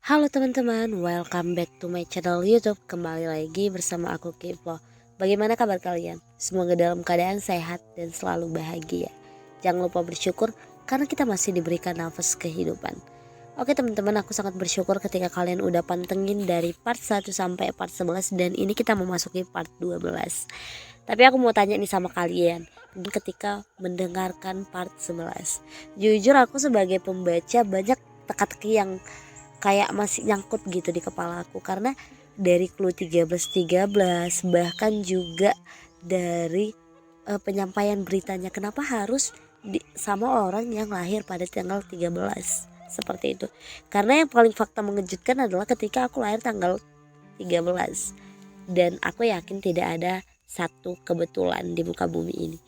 Halo teman-teman, welcome back to my channel YouTube. Kembali lagi bersama aku Kiflo. Bagaimana kabar kalian? Semoga dalam keadaan sehat dan selalu bahagia. Jangan lupa bersyukur karena kita masih diberikan nafas kehidupan. Oke teman-teman, aku sangat bersyukur ketika kalian udah pantengin dari part 1 sampai part 11 dan ini kita memasuki part 12. Tapi aku mau tanya nih sama kalian, ketika mendengarkan part 11. Jujur aku sebagai pembaca banyak teka-teki yang kayak masih nyangkut gitu di kepala aku, karena dari clue 13 bahkan juga dari penyampaian beritanya, kenapa harus sama orang yang lahir pada tanggal 13 seperti itu. Karena yang paling fakta mengejutkan adalah ketika aku lahir tanggal 13 dan aku yakin tidak ada satu kebetulan di muka bumi ini.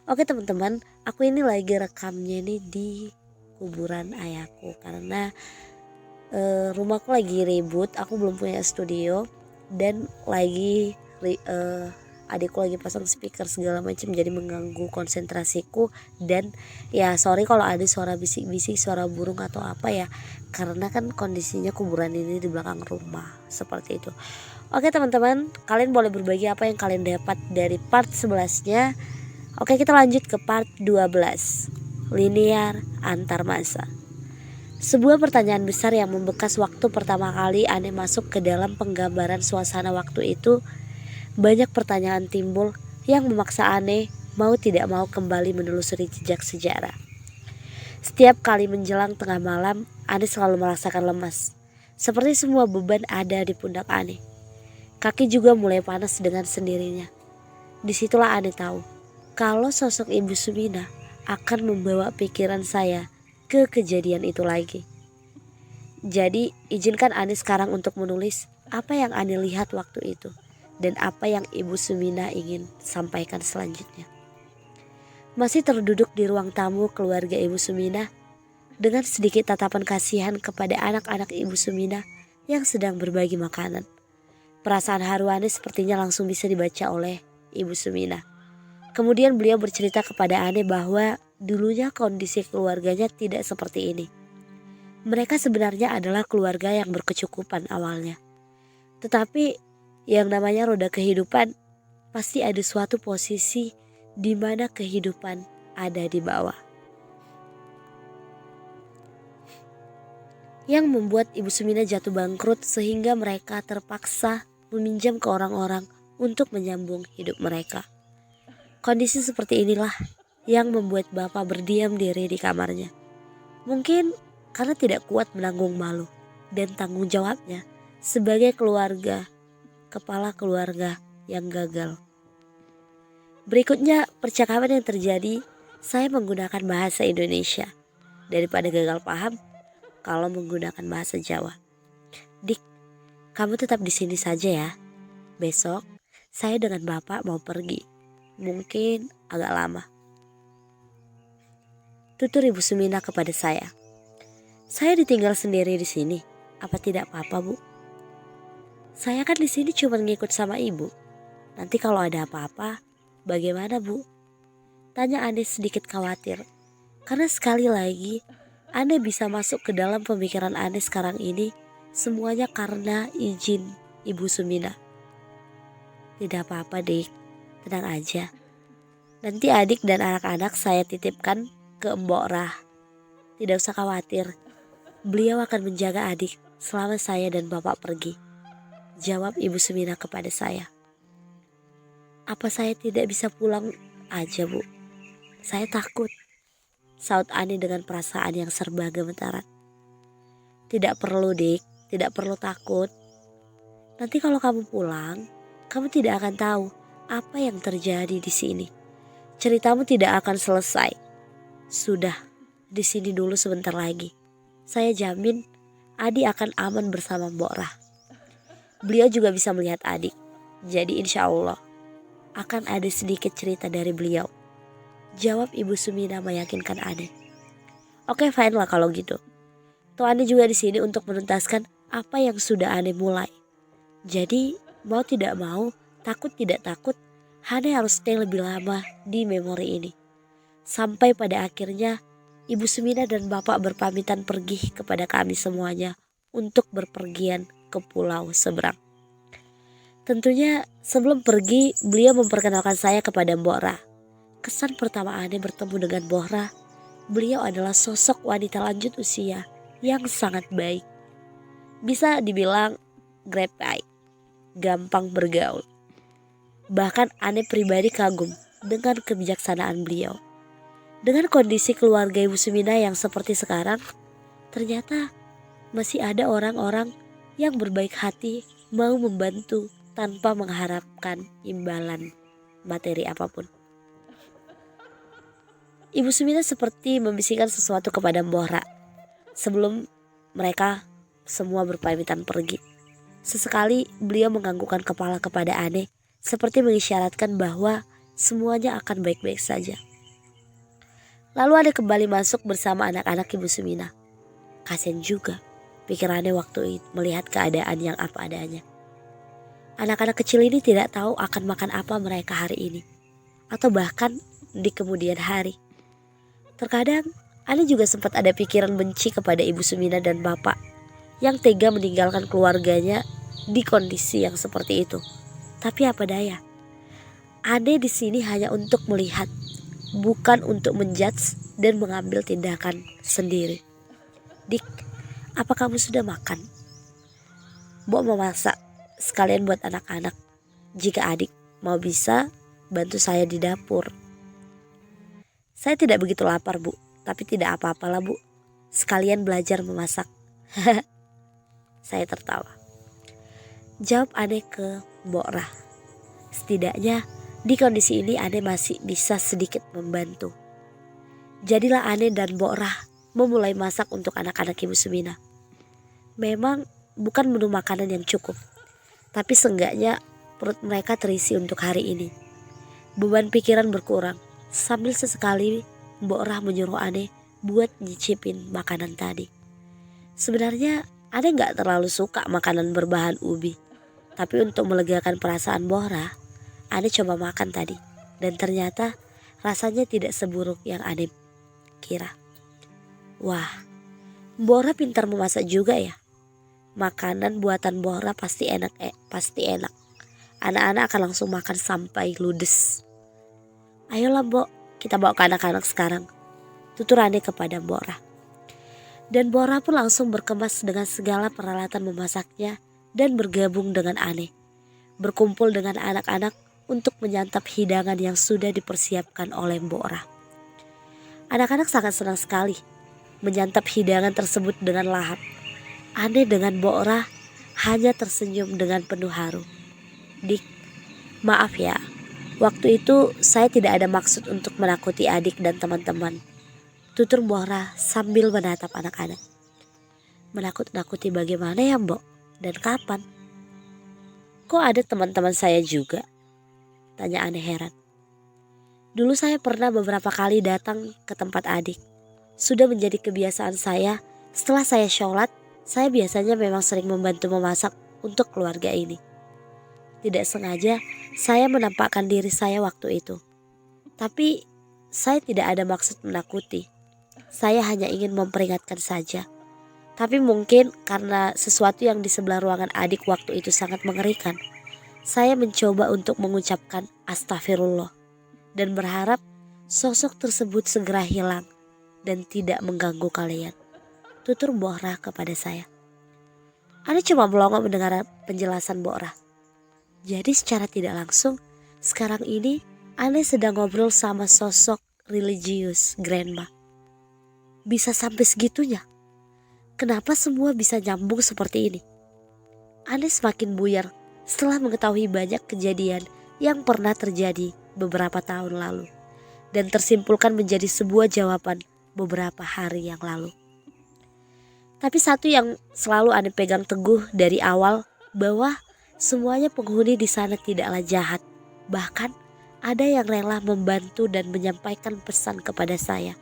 Oke teman-teman, aku ini lagi rekamnya nih di kuburan ayahku karena rumahku lagi ribut, aku belum punya studio dan lagi adikku lagi pasang speaker segala macam, jadi mengganggu konsentrasiku. Dan ya sorry kalau ada suara bisik-bisik, suara burung atau apa ya, karena kan kondisinya kuburan ini di belakang rumah seperti itu. Oke teman-teman, kalian boleh berbagi apa yang kalian dapat dari part 11-nya. Oke, kita lanjut ke part 12, linear antar masa. Sebuah pertanyaan besar yang membekas waktu pertama kali Ane masuk ke dalam penggambaran suasana waktu itu. Banyak pertanyaan timbul yang memaksa Ane mau tidak mau kembali menelusuri jejak sejarah. Setiap kali menjelang tengah malam, Ane selalu merasakan lemas. Seperti semua beban ada di pundak Ane. Kaki juga mulai panas dengan sendirinya. Disitulah Ane tahu kalau sosok Ibu Sumina akan membawa pikiran saya ke kejadian itu lagi. Jadi izinkan Ane sekarang untuk menulis apa yang Ane lihat waktu itu dan apa yang Ibu Sumina ingin sampaikan selanjutnya. Masih terduduk di ruang tamu keluarga Ibu Sumina dengan sedikit tatapan kasihan kepada anak-anak Ibu Sumina yang sedang berbagi makanan. Perasaan haru Ane sepertinya langsung bisa dibaca oleh Ibu Sumina. Kemudian beliau bercerita kepada Ane bahwa dulunya kondisi keluarganya tidak seperti ini. Mereka sebenarnya adalah keluarga yang berkecukupan awalnya. Tetapi yang namanya roda kehidupan, pasti ada suatu posisi di mana kehidupan ada di bawah. Yang membuat Ibu Sumina jatuh bangkrut sehingga mereka terpaksa meminjam ke orang-orang untuk menyambung hidup mereka. Kondisi seperti inilah yang membuat Bapak berdiam diri di kamarnya. Mungkin karena tidak kuat menanggung malu dan tanggung jawabnya sebagai kepala keluarga yang gagal. Berikutnya percakapan yang terjadi, saya menggunakan bahasa Indonesia daripada gagal paham kalau menggunakan bahasa Jawa. Dik, kamu tetap di sini saja ya. Besok saya dengan Bapak mau pergi. Mungkin agak lama. Tutur Ibu Sumina kepada saya. Saya ditinggal sendiri di sini. Apa tidak apa-apa, Bu? Saya kan di sini cuma ngikut sama Ibu. Nanti kalau ada apa-apa, bagaimana, Bu? Tanya Ane sedikit khawatir. Karena sekali lagi, Ane bisa masuk ke dalam pemikiran Ane sekarang ini, semuanya karena izin Ibu Sumina. Tidak apa-apa, Dik. Tenang aja. Nanti adik dan anak-anak saya titipkan ke Mbok Rah. Tidak usah khawatir. Beliau akan menjaga adik selama saya dan Bapak pergi. Jawab Ibu Sumina kepada saya. Apa saya tidak bisa pulang aja, Bu? Saya takut. Saut Ani dengan perasaan yang serba gemetaran. Tidak perlu, Dik. Tidak perlu takut. Nanti kalau kamu pulang, kamu tidak akan tahu apa yang terjadi di sini. Ceritamu tidak akan selesai. Sudah, di sini dulu sebentar lagi. Saya jamin Adi akan aman bersama Mbok Rah. Beliau juga bisa melihat adik. Jadi insya Allah akan ada sedikit cerita dari beliau. Jawab Ibu Sumina meyakinkan Ade. Oke, fine lah kalau gitu. Toh Ane juga di sini untuk menuntaskan apa yang sudah Ane mulai. Jadi mau tidak mau, takut tidak takut, Ane harus stay lebih lama di memori ini. Sampai pada akhirnya Ibu Sumina dan Bapak berpamitan pergi kepada kami semuanya untuk berpergian ke pulau seberang. Tentunya sebelum pergi beliau memperkenalkan saya kepada Mbok Ra. Kesan pertama Ane bertemu dengan Mbok Ra, beliau adalah sosok wanita lanjut usia yang sangat baik. Bisa dibilang grepay, gampang bergaul. Bahkan Ane pribadi kagum dengan kebijaksanaan beliau. Dengan kondisi keluarga Ibu Sumina yang seperti sekarang, ternyata masih ada orang-orang yang berbaik hati mau membantu tanpa mengharapkan imbalan materi apapun. Ibu Sumina seperti membisikkan sesuatu kepada Mbok Ra sebelum mereka semua berpamitan pergi. Sesekali beliau menganggukkan kepala kepada Ane seperti mengisyaratkan bahwa semuanya akan baik-baik saja. Lalu Ane kembali masuk bersama anak-anak Ibu Sumina. Kasian juga pikirannya waktu itu melihat keadaan yang apa adanya. Anak-anak kecil ini tidak tahu akan makan apa mereka hari ini, atau bahkan di kemudian hari. Terkadang Ane juga sempat ada pikiran benci kepada Ibu Sumina dan Bapak yang tega meninggalkan keluarganya di kondisi yang seperti itu. Tapi apa daya, Ane di sini hanya untuk melihat, bukan untuk menjudge dan mengambil tindakan sendiri. Dik, apa kamu sudah makan? Mbok mau masak sekalian buat anak-anak. Jika adik mau bisa bantu saya di dapur. Saya tidak begitu lapar, Bu, tapi tidak apa-apalah, Bu. Sekalian belajar memasak. Saya tertawa. Jawab Ane ke Mbok Ra. Setidaknya di kondisi ini Ane masih bisa sedikit membantu. Jadilah Ane dan Mbok Ra memulai masak untuk anak-anak Ibu Sumina. Memang bukan menu makanan yang cukup, tapi seenggaknya perut mereka terisi untuk hari ini. Beban pikiran berkurang. Sambil sesekali Mbok Ra menyuruh Ane buat nyicipin makanan tadi. Sebenarnya Ane gak terlalu suka makanan berbahan ubi. Tapi untuk melegakan perasaan Mbok Ra, Ane coba makan tadi. Dan ternyata rasanya tidak seburuk yang Ane kira. Wah, Mbok Ra pintar memasak juga ya. Makanan buatan Mbok Ra pasti enak, pasti enak. Anak-anak akan langsung makan sampai ludes. Ayolah Mbok, kita bawa ke anak-anak sekarang. Tutur Ane kepada Mbok Ra. Dan Mbok Ra pun langsung berkemas dengan segala peralatan memasaknya dan bergabung dengan Ane. Berkumpul dengan anak-anak untuk menyantap hidangan yang sudah dipersiapkan oleh Mbok Ra. Anak-anak sangat senang sekali menyantap hidangan tersebut dengan lahap. Ane dengan Mbok Ra hanya tersenyum dengan penuh haru. Dik, maaf ya. Waktu itu saya tidak ada maksud untuk menakuti adik dan teman-teman. Tutur Mbok Ra sambil menatap anak-anak. Menakut-nakuti bagaimana ya Mbok? Dan kapan? Kok ada teman-teman saya juga? Tanya Ane heran. Dulu saya pernah beberapa kali datang ke tempat adik. Sudah menjadi kebiasaan saya, setelah saya sholat, saya biasanya memang sering membantu memasak untuk keluarga ini. Tidak sengaja saya menampakkan diri saya waktu itu. Tapi saya tidak ada maksud menakuti. Saya hanya ingin memperingatkan saja. Tapi mungkin karena sesuatu yang di sebelah ruangan adik waktu itu sangat mengerikan, saya mencoba untuk mengucapkan astagfirullah dan berharap sosok tersebut segera hilang dan tidak mengganggu kalian. Tutur Mbok Ra kepada saya. Ane cuma melongo mendengar penjelasan Mbok Ra. Jadi secara tidak langsung, sekarang ini Ane sedang ngobrol sama sosok religius grandma. Bisa sampai segitunya? Kenapa semua bisa nyambung seperti ini? Ane semakin buyar setelah mengetahui banyak kejadian yang pernah terjadi beberapa tahun lalu. Dan tersimpulkan menjadi sebuah jawaban beberapa hari yang lalu. Tapi satu yang selalu Ane pegang teguh dari awal, bahwa semuanya penghuni di sana tidaklah jahat. Bahkan ada yang rela membantu dan menyampaikan pesan kepada saya.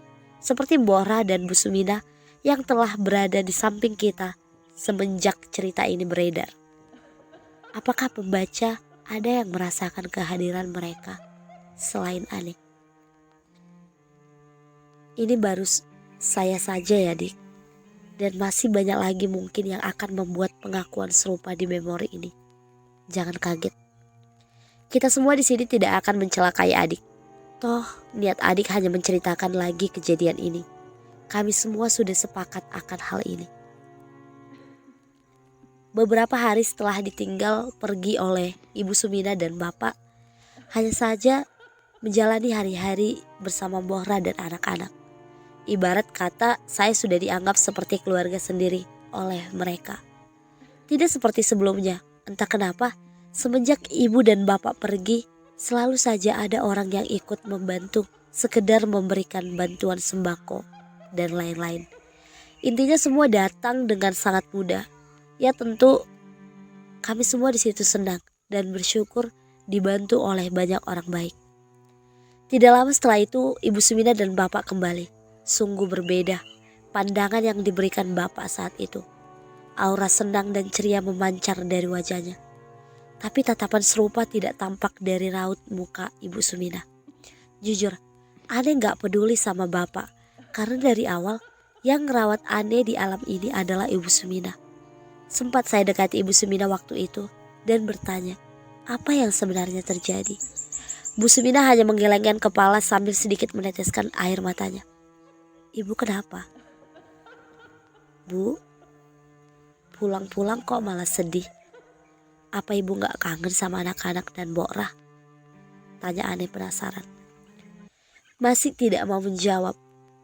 Seperti Mbok Ra dan Bu Sumina yang telah berada di samping kita semenjak cerita ini beredar. Apakah pembaca ada yang merasakan kehadiran mereka selain Ane? Ini baru saya saja ya Dik. Dan masih banyak lagi mungkin yang akan membuat pengakuan serupa di memori ini. Jangan kaget. Kita semua di sini tidak akan mencelakai adik. Toh, niat adik hanya menceritakan lagi kejadian ini. Kami semua sudah sepakat akan hal ini. Beberapa hari setelah ditinggal pergi oleh Ibu Sumina dan Bapak, hanya saja menjalani hari-hari bersama Bohra dan anak-anak. Ibarat kata saya sudah dianggap seperti keluarga sendiri oleh mereka. Tidak seperti sebelumnya, entah kenapa semenjak ibu dan bapak pergi, selalu saja ada orang yang ikut membantu, sekedar memberikan bantuan sembako dan lain-lain. Intinya semua datang dengan sangat mudah. Ya tentu kami semua di situ senang dan bersyukur dibantu oleh banyak orang baik. Tidak lama setelah itu Ibu Sumina dan Bapak kembali. Sungguh berbeda pandangan yang diberikan Bapak saat itu. Aura senang dan ceria memancar dari wajahnya. Tapi tatapan serupa tidak tampak dari raut muka Ibu Sumina. Jujur, Ane gak peduli sama Bapak. Karena dari awal yang ngerawat Ane di alam ini adalah Ibu Sumina. Sempat saya dekati Ibu Sumina waktu itu dan bertanya, apa yang sebenarnya terjadi? Bu Sumina hanya menggelengkan kepala sambil sedikit meneteskan air matanya. Ibu kenapa? Bu, pulang-pulang kok malah sedih. Apa ibu gak kangen sama anak-anak dan Bohra? Tanya Ane penasaran. Masih tidak mau menjawab.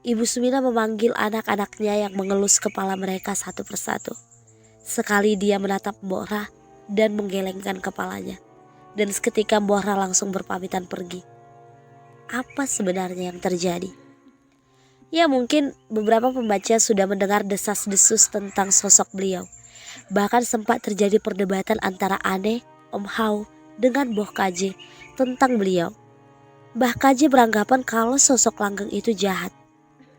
Ibu Sumina memanggil anak-anaknya yang mengelus kepala mereka satu persatu. Sekali dia menatap Bohra dan menggelengkan kepalanya. Dan seketika Bohra langsung berpamitan pergi. Apa sebenarnya yang terjadi? Ya mungkin beberapa pembaca sudah mendengar desas-desus tentang sosok beliau. Bahkan sempat terjadi perdebatan antara Ane, Om Hao, dengan Boh Kaje tentang beliau. Mbah Kaje beranggapan kalau sosok Langgeng itu jahat.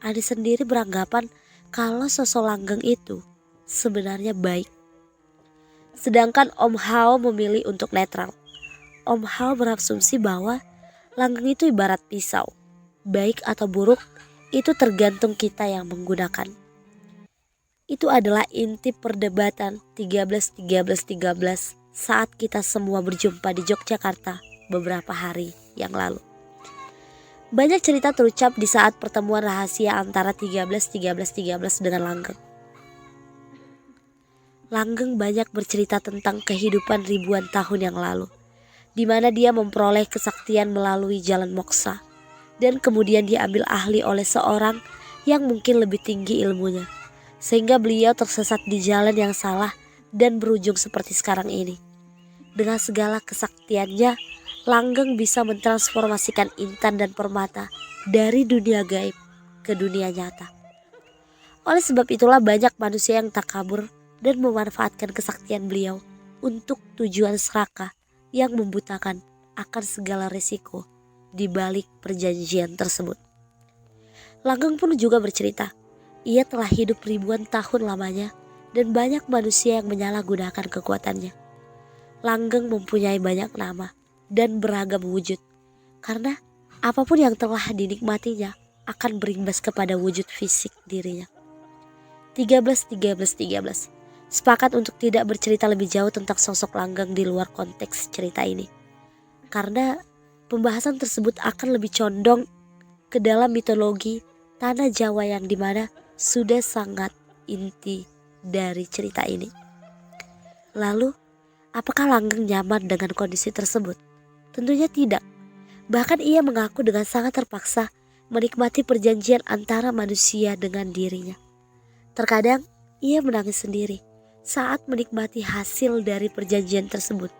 Ane sendiri beranggapan kalau sosok Langgeng itu sebenarnya baik. Sedangkan Om Hao memilih untuk netral. Om Hao berasumsi bahwa Langgeng itu ibarat pisau. Baik atau buruk itu tergantung kita yang menggunakan. Itu adalah inti perdebatan 13-13-13 saat kita semua berjumpa di Yogyakarta beberapa hari yang lalu. Banyak cerita terucap di saat pertemuan rahasia antara 13-13-13 dengan Langgeng. Langgeng banyak bercerita tentang kehidupan ribuan tahun yang lalu, di mana dia memperoleh kesaktian melalui jalan moksa. Dan kemudian diambil ahli oleh seorang yang mungkin lebih tinggi ilmunya. Sehingga beliau tersesat di jalan yang salah dan berujung seperti sekarang ini. Dengan segala kesaktiannya, Langgeng bisa mentransformasikan intan dan permata dari dunia gaib ke dunia nyata. Oleh sebab itulah banyak manusia yang takabur dan memanfaatkan kesaktian beliau untuk tujuan serakah yang membutakan akan segala risiko di balik perjanjian tersebut. Langgeng pun juga bercerita, ia telah hidup ribuan tahun lamanya dan banyak manusia yang menyalahgunakan kekuatannya. Langgeng mempunyai banyak nama dan beragam wujud, karena apapun yang telah dinikmatinya akan berimbas kepada wujud fisik dirinya. 13-13-13. Sepakat untuk tidak bercerita lebih jauh tentang sosok Langgeng di luar konteks cerita ini. Karena pembahasan tersebut akan lebih condong ke dalam mitologi tanah Jawa yang dimana sudah sangat inti dari cerita ini. Lalu, apakah Langgeng nyaman dengan kondisi tersebut? Tentunya tidak. Bahkan ia mengaku dengan sangat terpaksa menikmati perjanjian antara manusia dengan dirinya. Terkadang ia menangis sendiri saat menikmati hasil dari perjanjian tersebut.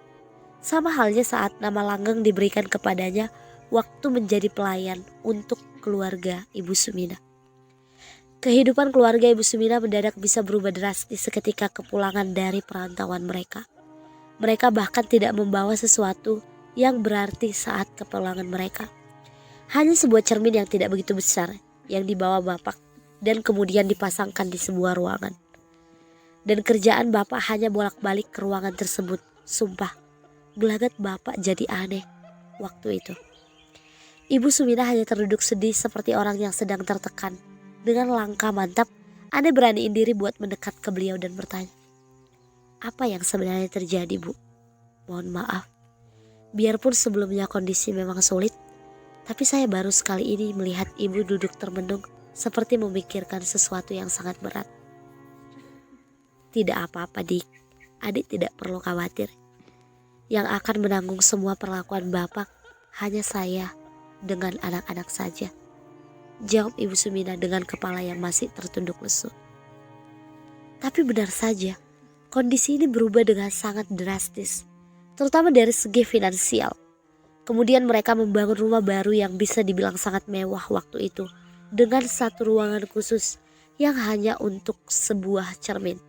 Sama halnya saat nama Langgeng diberikan kepadanya waktu menjadi pelayan untuk keluarga Ibu Sumina. Kehidupan keluarga Ibu Sumina mendadak bisa berubah drastis seketika kepulangan dari perantauan mereka. Mereka bahkan tidak membawa sesuatu yang berarti saat kepulangan mereka. Hanya sebuah cermin yang tidak begitu besar yang dibawa Bapak dan kemudian dipasangkan di sebuah ruangan. Dan kerjaan Bapak hanya bolak-balik ke ruangan tersebut. Sumpah, gelagat Bapak jadi aneh waktu itu. Ibu Sumina hanya terduduk sedih seperti orang yang sedang tertekan. Dengan langkah mantap, Ane beraniin diri buat mendekat ke beliau dan bertanya, "Apa yang sebenarnya terjadi, Bu? Mohon maaf. Biarpun sebelumnya kondisi memang sulit, tapi saya baru sekali ini melihat ibu duduk termenung seperti memikirkan sesuatu yang sangat berat." "Tidak apa-apa, Dik. Adik tidak perlu khawatir. Yang akan menanggung semua perlakuan Bapak hanya saya dengan anak-anak saja," jawab Ibu Sumina dengan kepala yang masih tertunduk lesu. Tapi benar saja, kondisi ini berubah dengan sangat drastis, terutama dari segi finansial. Kemudian mereka membangun rumah baru yang bisa dibilang sangat mewah waktu itu, dengan satu ruangan khusus yang hanya untuk sebuah cermin.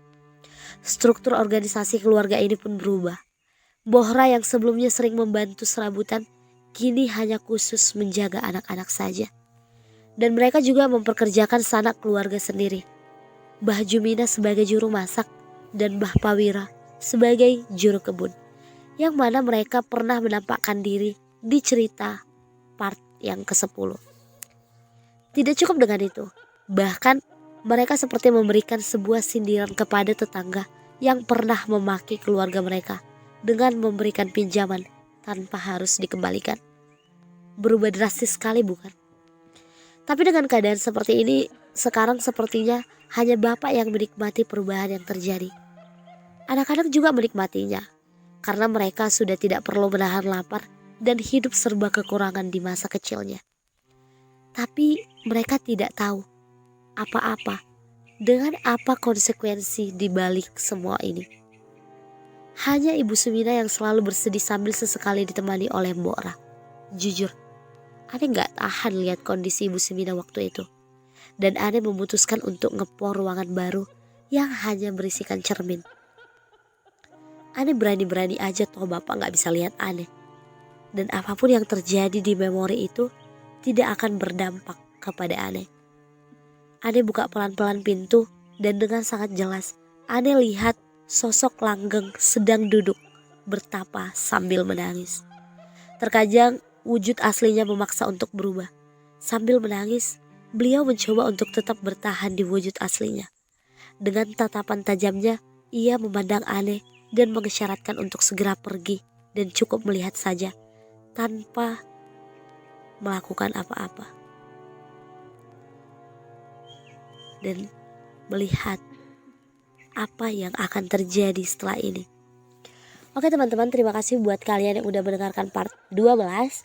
Struktur organisasi keluarga ini pun berubah. Bohra yang sebelumnya sering membantu serabutan, kini hanya khusus menjaga anak-anak saja. Dan mereka juga memperkerjakan sanak keluarga sendiri. Mbah Jumina sebagai juru masak dan Mbah Pawira sebagai juru kebun. Yang mana mereka pernah menampakkan diri di cerita part yang ke-10. Tidak cukup dengan itu. Bahkan mereka seperti memberikan sebuah sindiran kepada tetangga yang pernah memaki keluarga mereka dengan memberikan pinjaman tanpa harus dikembalikan. Berubah drastis sekali, bukan? Tapi dengan keadaan seperti ini, sekarang sepertinya hanya Bapak yang menikmati perubahan yang terjadi. Anak-anak juga menikmatinya, karena mereka sudah tidak perlu menahan lapar dan hidup serba kekurangan di masa kecilnya. Tapi mereka tidak tahu apa-apa dengan apa konsekuensi di balik semua ini. Hanya Ibu Sumina yang selalu bersedih sambil sesekali ditemani oleh Mbok Ra. Jujur, Ane gak tahan lihat kondisi Ibu Sumina waktu itu. Dan Ane memutuskan untuk ngepor ruangan baru yang hanya berisikan cermin. Ane berani-berani aja toh Bapak gak bisa lihat Ane. Dan apapun yang terjadi di memori itu tidak akan berdampak kepada Ane. Ane buka pelan-pelan pintu dan dengan sangat jelas Ane lihat sosok langgeng sedang duduk bertapa sambil menangis. Terkadang wujud aslinya memaksa untuk berubah. Sambil menangis, beliau mencoba untuk tetap bertahan di wujud aslinya. Dengan tatapan tajamnya, ia memandang Ane dan mengisyaratkan untuk segera pergi dan cukup melihat saja tanpa melakukan apa-apa. Dan melihat apa yang akan terjadi setelah ini. Oke teman-teman, terima kasih buat kalian yang udah mendengarkan part 12.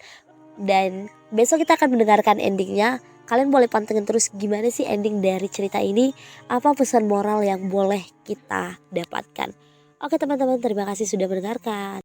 Dan besok kita akan mendengarkan endingnya. Kalian boleh pantengin terus gimana sih ending dari cerita ini. Apa pesan moral yang boleh kita dapatkan. Oke teman-teman, terima kasih sudah mendengarkan.